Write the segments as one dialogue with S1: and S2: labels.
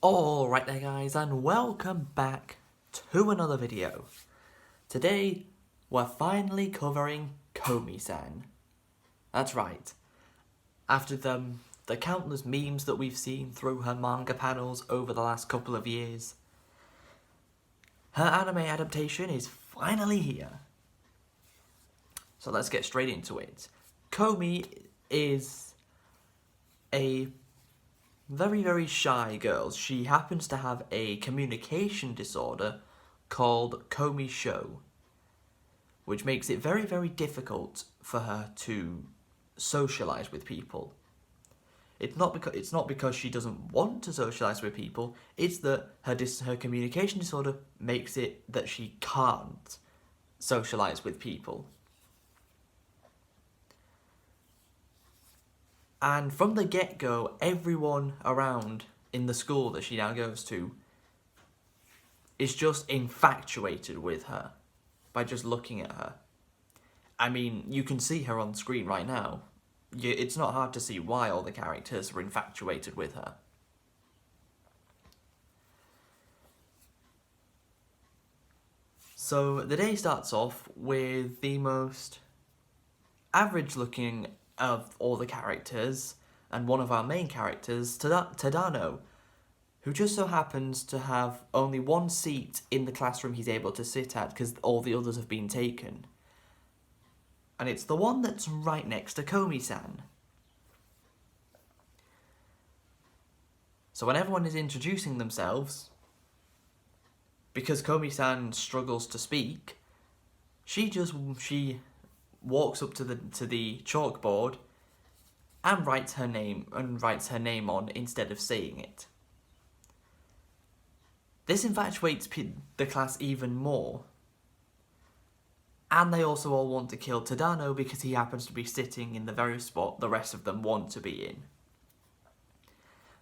S1: Alright there guys, and welcome back to another video. Today, we're finally covering Komi San. That's right. After the countless memes that we've seen through her manga panels over the last couple of years, her anime adaptation is finally here. So let's get straight into it. Komi is a very shy girl. She happens to have a communication disorder called Komi Show, which makes it very difficult for her to socialize with people. It's not because she doesn't want to socialize with people. It's that her communication disorder makes it that she can't socialize with people. And from the get-go, everyone around in the school that she now goes to is just infatuated with her by just looking at her. I mean, you can see her on screen right now. It's not hard to see why all the characters are infatuated with her. So the day starts off with the most average-looking of all the characters, and one of our main characters, Tadano, who just so happens to have only one seat in the classroom he's able to sit at because all the others have been taken. And it's the one that's right next to Komi San. So when everyone is introducing themselves, because Komi San struggles to speak, she walks up to the chalkboard and writes her name on instead of saying it. This infatuates the class even more. And they also all want to kill Tadano because he happens to be sitting in the very spot the rest of them want to be in.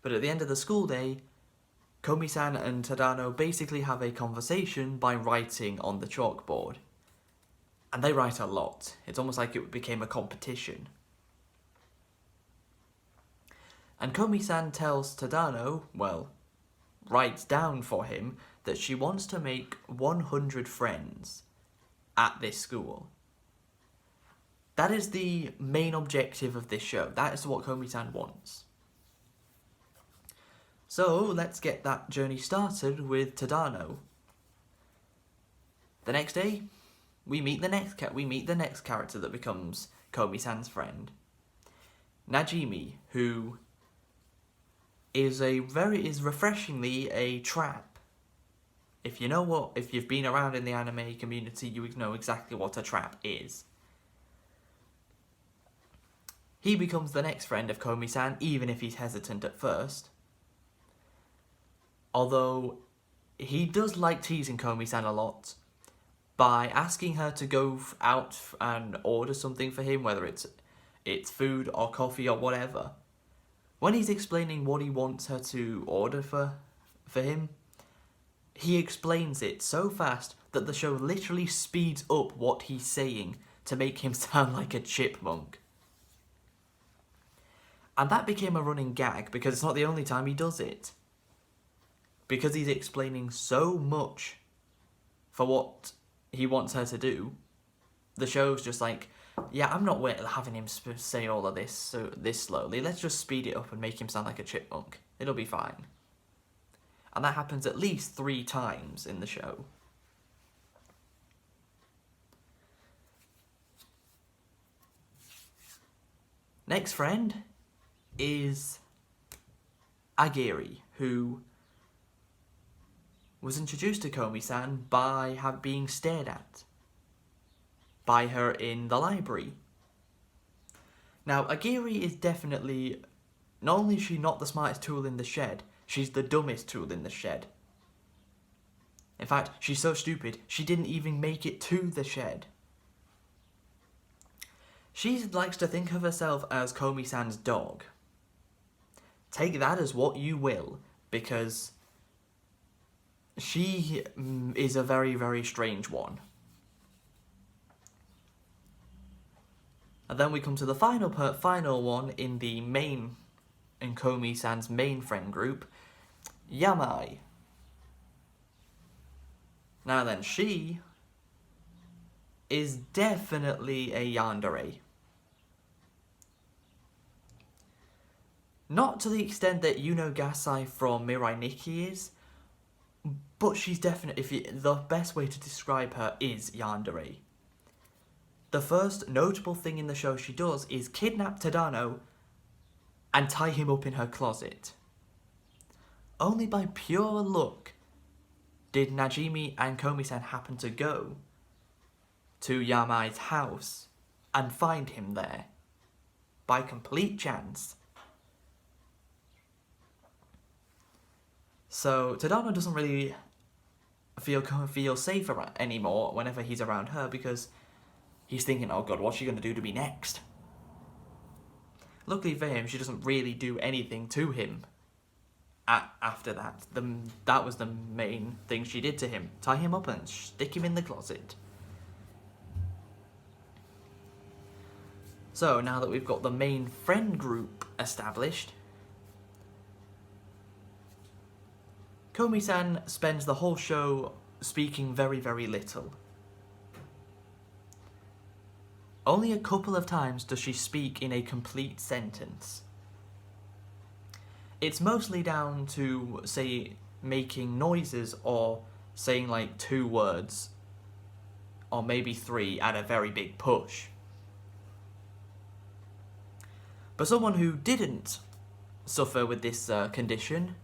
S1: But at the end of the school day, Komi-san and Tadano basically have a conversation by writing on the chalkboard. And they write a lot. It's almost like it became a competition. And Komi-san tells Tadano, writes down for him, that she wants to make 100 friends at this school. That is the main objective of this show. That is what Komi-san wants. So, let's get that journey started with Tadano. The next day, we meet the next character that becomes Komi-san's friend, Najimi, who is refreshingly a trap. If you've been around in the anime community, you know exactly what a trap is. He becomes the next friend of Komi-san, even if he's hesitant at first. Although he does like teasing Komi-san a lot, by asking her to go out and order something for him, whether it's food or coffee or whatever. When he's explaining what he wants her to order for him, he explains it so fast that the show literally speeds up what he's saying to make him sound like a chipmunk. And that became a running gag because it's not the only time he does it. Because he's explaining so much for what he wants her to do, the show's just like, yeah, I'm not having him say all of this this slowly. Let's just speed it up and make him sound like a chipmunk. It'll be fine. And that happens at least 3 times in the show. Next friend is Agiri, who was introduced to Komi-san by being stared at by her in the library. Now, Agiri is definitely, not only is she not the smartest tool in the shed, she's the dumbest tool in the shed. In fact, she's so stupid, she didn't even make it to the shed. She likes to think of herself as Komi-san's dog. Take that as what you will, because she is a very strange one. And then we come to the final one in Komi-san's main friend group, Yamai. Now then, she is definitely a yandere. Not to the extent that Yuno Gasai from Mirai Nikki is, but she's definitely, the best way to describe her is yandere. The first notable thing in the show she does is kidnap Tadano and tie him up in her closet. Only by pure luck did Najimi and Komi-san happen to go to Yamai's house and find him there. By complete chance. So Tadano doesn't really feel safe anymore whenever he's around her, because he's thinking, oh god, what's she going to do to me next? Luckily for him, she doesn't really do anything to him after that. That was the main thing she did to him. Tie him up and stick him in the closet. So now that we've got the main friend group established, Komi-san spends the whole show speaking very, very little. Only a couple of times does she speak in a complete sentence. It's mostly down to, say, making noises or saying like 2 words, or maybe 3 at a very big push. But someone who didn't suffer with this condition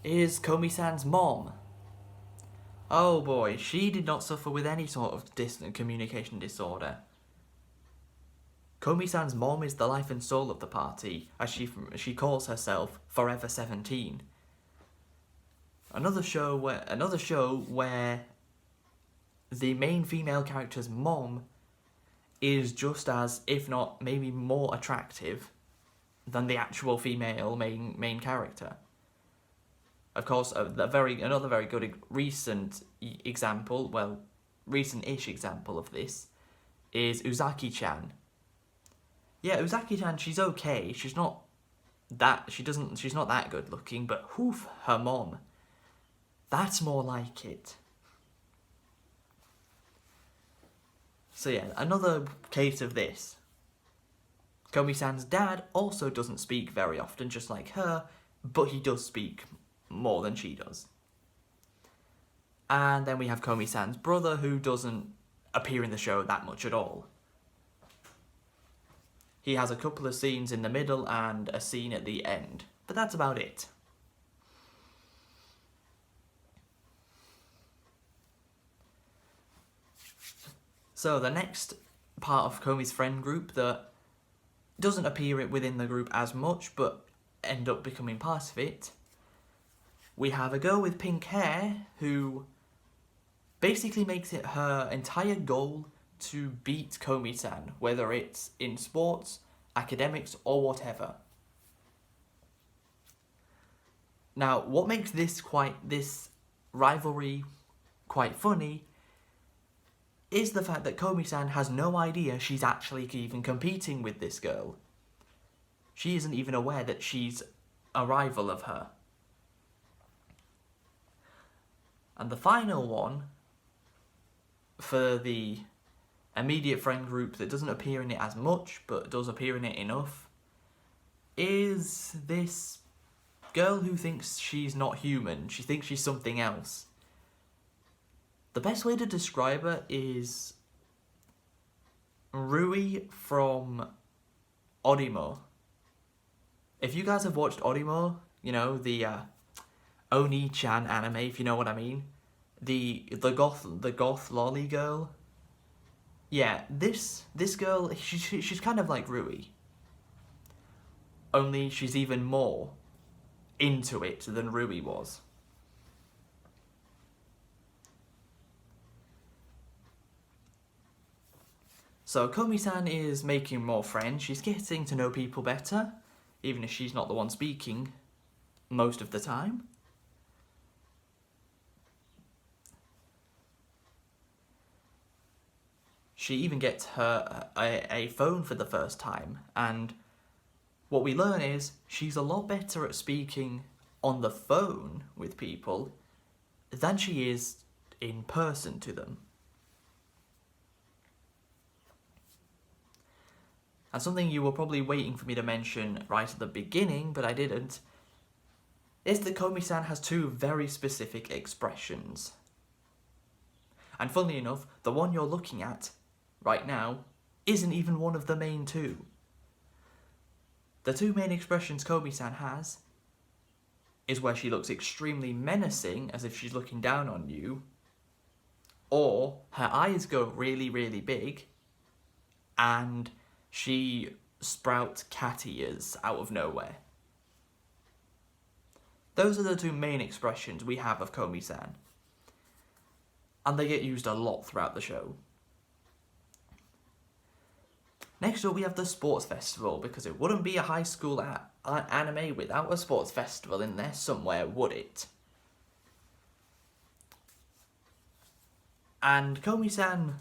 S1: is Komi-san's mom. Oh boy, she did not suffer with any sort of communication disorder. Komi-san's mom is the life and soul of the party, as she calls herself Forever 17. Another show where the main female character's mom is just as, if not maybe more attractive than the actual female main character. Of course, another very good recent example, well, recent-ish example of this is Uzaki-chan. Yeah, Uzaki-chan, she's okay. She's not that good looking, but hoof, her mom. That's more like it. So yeah, another case of this. Komi-san's dad also doesn't speak very often, just like her, but he does speak more than she does. And then we have Komi-san's brother, who doesn't appear in the show that much at all. He has a couple of scenes in the middle and a scene at the end, but that's about it. So the next part of Komi's friend group that doesn't appear within the group as much, but end up becoming part of it, we have a girl with pink hair who basically makes it her entire goal to beat Komi-san, whether it's in sports, academics, or whatever. Now, what makes this rivalry quite funny is the fact that Komi-san has no idea she's actually even competing with this girl. She isn't even aware that she's a rival of her. And the final one, for the immediate friend group that doesn't appear in it as much, but does appear in it enough, is this girl who thinks she's not human. She thinks she's something else. The best way to describe her is Rui from Orimo. If you guys have watched Orimo, you know, the Oni-chan anime, if you know what I mean, the goth lolly girl. Yeah, this girl, she's kind of like Rui. Only she's even more into it than Rui was. So Komi-san is making more friends. She's getting to know people better, even if she's not the one speaking most of the time. She even gets her a phone for the first time, and what we learn is she's a lot better at speaking on the phone with people than she is in person to them. And something you were probably waiting for me to mention right at the beginning, but I didn't, is that Komi San has two very specific expressions. And funnily enough, the one you're looking at right now isn't even one of the main two. The two main expressions Komi San has is where she looks extremely menacing, as if she's looking down on you, or her eyes go really, really big, and she sprouts cat ears out of nowhere. Those are the two main expressions we have of Komi San, and they get used a lot throughout the show. Next up we have the sports festival, because it wouldn't be a high school anime without a sports festival in there somewhere, would it? And Komi San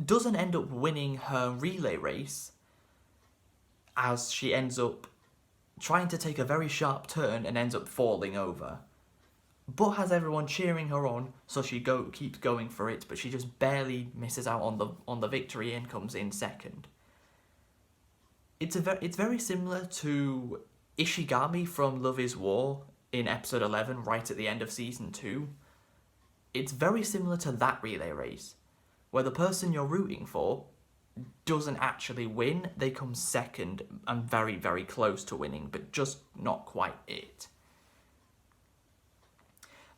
S1: doesn't end up winning her relay race, as she ends up trying to take a very sharp turn and ends up falling over, but has everyone cheering her on, so she keeps going for it, but she just barely misses out on the victory and comes in second. It's very similar to Ishigami from Love is War in episode 11, right at the end of season 2. It's very similar to that relay race, where the person you're rooting for doesn't actually win, they come second and very, very close to winning, but just not quite it.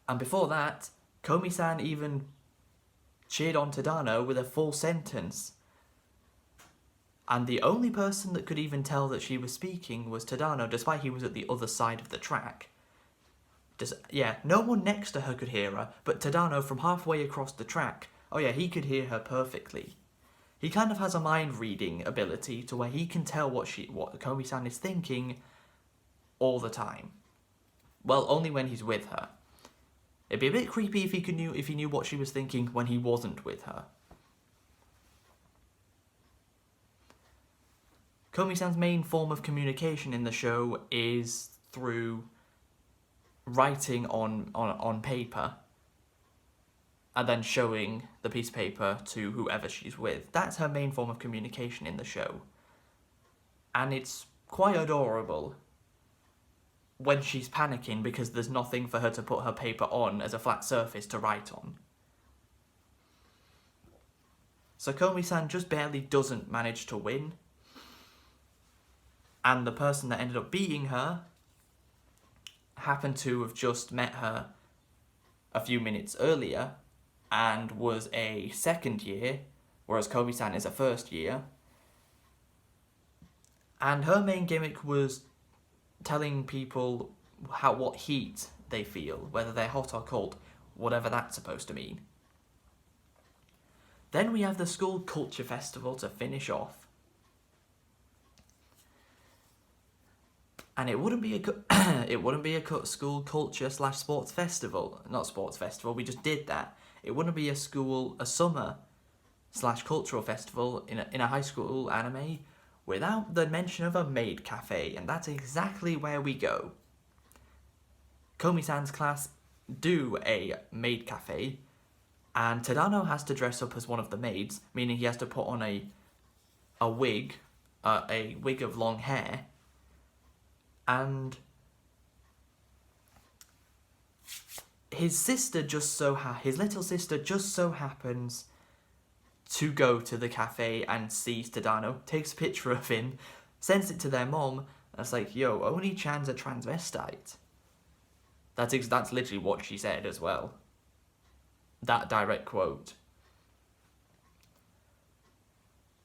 S1: And before that, Komi-san even cheered on Tadano with a full sentence. And the only person that could even tell that she was speaking was Tadano, despite he was at the other side of the track. No one next to her could hear her, but Tadano from halfway across the track, oh yeah, he could hear her perfectly. He kind of has a mind-reading ability to where he can tell what Komi-san is thinking all the time. Well, only when he's with her. It'd be a bit creepy if he knew what she was thinking when he wasn't with her. Komi-san's main form of communication in the show is through writing on paper and then showing the piece of paper to whoever she's with. That's her main form of communication in the show. And it's quite adorable when she's panicking because there's nothing for her to put her paper on as a flat surface to write on. So Komi-san just barely doesn't manage to win. And the person that ended up beating her happened to have just met her a few minutes earlier and was a second year, whereas Komi-san is a first year. And her main gimmick was telling people what heat they feel, whether they're hot or cold, whatever that's supposed to mean. Then we have the school culture festival to finish off. And it wouldn't be a school culture / sports festival. Not sports festival, we just did that. It wouldn't be a summer / cultural festival in a high school anime without the mention of a Maid Cafe, and that's exactly where we go. Komi-san's class do a Maid Cafe, and Tadano has to dress up as one of the maids, meaning he has to put on a wig of long hair, and his little sister just so happens to go to the cafe and sees Tadano, takes a picture of him, sends it to their mom, and it's like, yo, Oni-chan's a transvestite. That's literally what she said as well. That direct quote.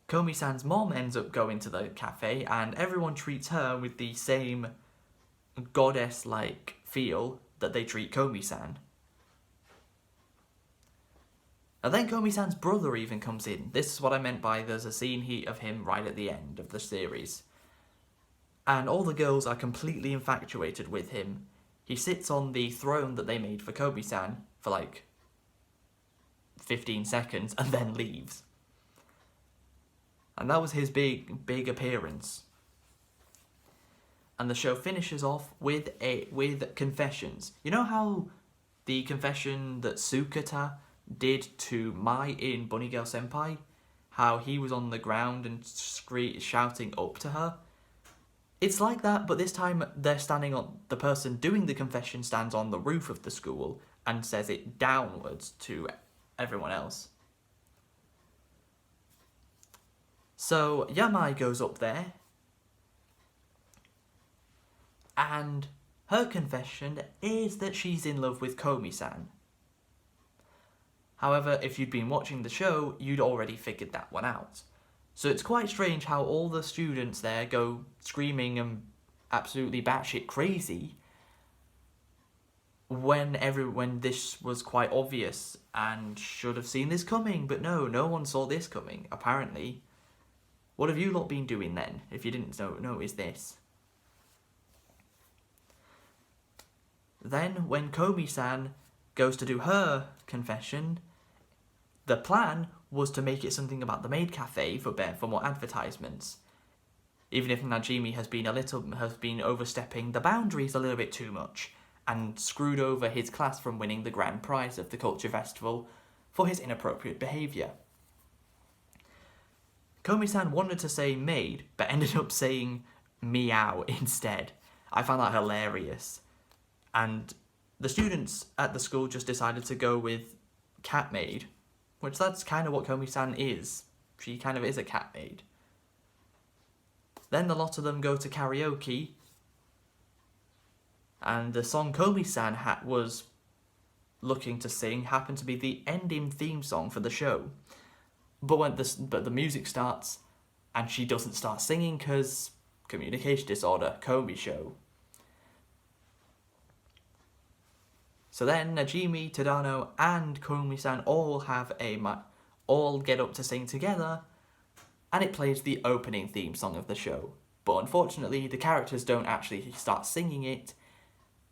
S1: Komi-san's mom ends up going to the cafe, and everyone treats her with the same goddess-like feel that they treat Komi-san. And then Komi-san's brother even comes in. This is what I meant by there's a scene of him right at the end of the series. And all the girls are completely infatuated with him. He sits on the throne that they made for Komi-san for like 15 seconds and then leaves. And that was his big appearance. And the show finishes off with confessions. You know how the confession that Sukata did to Mai in Bunny Girl Senpai? How he was on the ground and shouting up to her? It's like that, but this time they're standing on... The person doing the confession stands on the roof of the school and says it downwards to everyone else. So Yamai goes up there, and her confession is that she's in love with Komi San. However, if you'd been watching the show, you'd already figured that one out. So it's quite strange how all the students there go screaming and absolutely batshit crazy when this was quite obvious and should have seen this coming. But no one saw this coming, apparently. What have you lot been doing then, if you didn't notice this? Then, when Komi-san goes to do her confession, the plan was to make it something about the Maid Cafe for more advertisements. Even if Najimi has been overstepping the boundaries a little bit too much and screwed over his class from winning the grand prize of the culture festival for his inappropriate behaviour. Komi-san wanted to say maid, but ended up saying meow instead. I found that hilarious. And the students at the school just decided to go with cat maid, which that's kind of what Komi-san is. She kind of is a cat maid. Then the lot of them go to karaoke, and the song Komi-san was looking to sing happened to be the ending theme song for the show. But the music starts, and she doesn't start singing because communication disorder, Komi show. So then Najimi, Tadano, and Komi-san all get up to sing together, and it plays the opening theme song of the show. But unfortunately, the characters don't actually start singing it.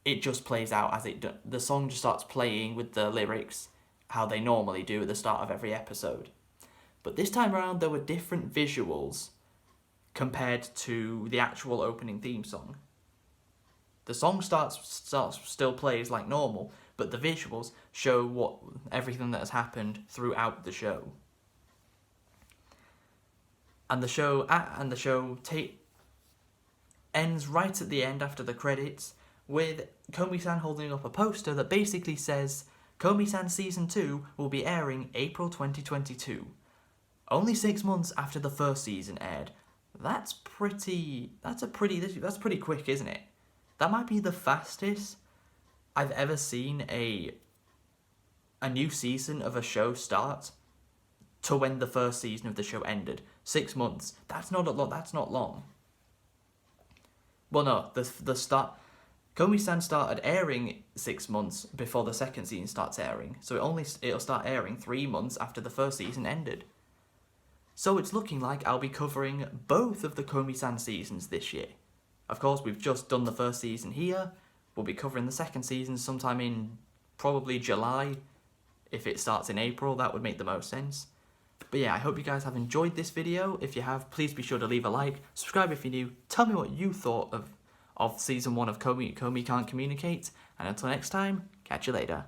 S1: It just plays out as the song just starts playing with the lyrics, how they normally do at the start of every episode. But this time around, there were different visuals compared to the actual opening theme song. The song still plays like normal, but the visuals show everything that has happened throughout the show. And the show ends right at the end after the credits with Komi-san holding up a poster that basically says Komi-san Season 2 will be airing April 2022. Only 6 months after the first season aired. That's pretty quick, isn't it? That might be the fastest I've ever seen a new season of a show start to when the first season of the show ended. 6 months. That's not a lot. That's not long. Well, no, the start. Komi-san started airing 6 months before the second season starts airing, so it'll start airing 3 months after the first season ended. So it's looking like I'll be covering both of the Komi-san seasons this year. Of course, we've just done the first season here. We'll be covering the second season sometime in probably July. If it starts in April, that would make the most sense. But yeah, I hope you guys have enjoyed this video. If you have, please be sure to leave a like, subscribe if you're new, tell me what you thought of Season 1 of Komi Can't Communicate, and until next time, catch you later.